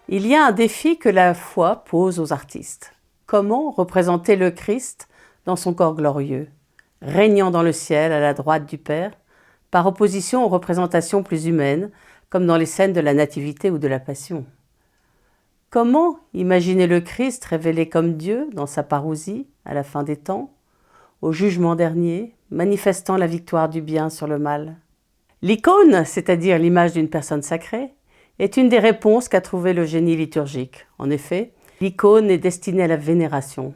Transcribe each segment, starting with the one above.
Il y a un défi que la foi pose aux artistes. Comment représenter le Christ dans son corps glorieux, régnant dans le ciel à la droite du Père, par opposition aux représentations plus humaines, comme dans les scènes de la Nativité ou de la Passion? Comment imaginer le Christ révélé comme Dieu dans sa parousie à la fin des temps, au jugement dernier, manifestant la victoire du bien sur le mal? L'icône, c'est-à-dire l'image d'une personne sacrée, est une des réponses qu'a trouvé le génie liturgique. En effet, l'icône est destinée à la vénération.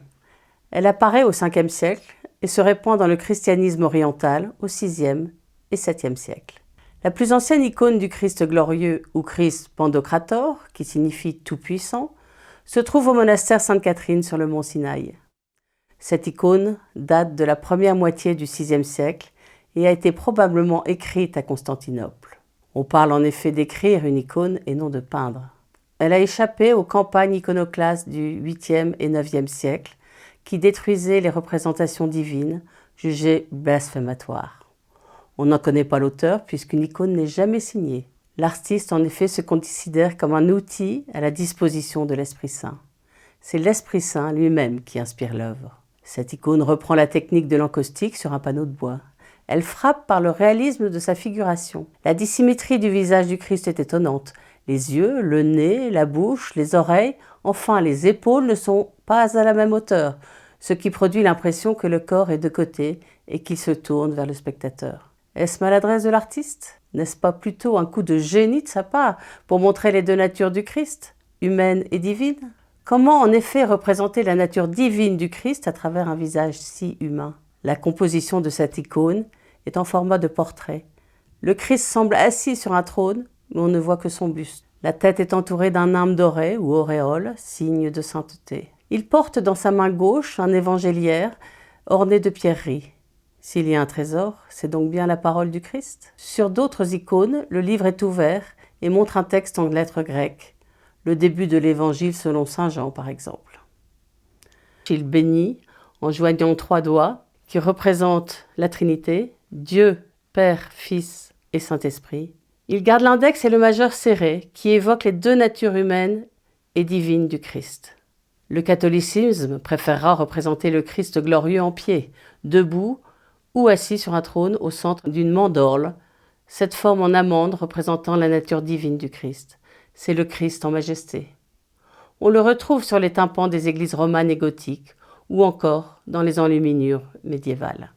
Elle apparaît au 5e siècle et se répand dans le christianisme oriental au 6e et 7e siècle. La plus ancienne icône du Christ glorieux ou Christ Pandocrator, qui signifie tout-puissant, se trouve au monastère Sainte-Catherine sur le mont Sinaï. Cette icône date de la première moitié du 6e siècle et a été probablement écrite à Constantinople. On parle en effet d'écrire une icône et non de peindre. Elle a échappé aux campagnes iconoclastes du 8e et 9e siècle qui détruisaient les représentations divines jugées blasphématoires. On n'en connaît pas l'auteur puisqu'une icône n'est jamais signée. L'artiste en effet se considère comme un outil à la disposition de l'Esprit Saint. C'est l'Esprit Saint lui-même qui inspire l'œuvre. Cette icône reprend la technique de l'encaustique sur un panneau de bois. Elle frappe par le réalisme de sa figuration. La dissymétrie du visage du Christ est étonnante. Les yeux, le nez, la bouche, les oreilles, enfin les épaules ne sont pas à la même hauteur, ce qui produit l'impression que le corps est de côté et qu'il se tourne vers le spectateur. Est-ce maladresse de l'artiste? N'est-ce pas plutôt un coup de génie de sa part pour montrer les deux natures du Christ, humaine et divine? Comment en effet représenter la nature divine du Christ à travers un visage si humain? La composition de cette icône est en format de portrait. Le Christ semble assis sur un trône, mais on ne voit que son buste. La tête est entourée d'un nimbe doré ou auréole, signe de sainteté. Il porte dans sa main gauche un évangéliaire orné de pierreries. S'il y a un trésor, c'est donc bien la parole du Christ. Sur d'autres icônes, le livre est ouvert et montre un texte en lettres grecques, le début de l'évangile selon saint Jean par exemple. Il bénit en joignant 3 doigts qui représentent la Trinité, Dieu, Père, Fils et Saint-Esprit. Il garde l'index et le majeur serré qui évoquent les deux natures humaines et divines du Christ. Le catholicisme préférera représenter le Christ glorieux en pied, debout ou assis sur un trône au centre d'une mandorle, cette forme en amande représentant la nature divine du Christ. C'est le Christ en majesté. On le retrouve sur les tympans des églises romanes et gothiques ou encore dans les enluminures médiévales.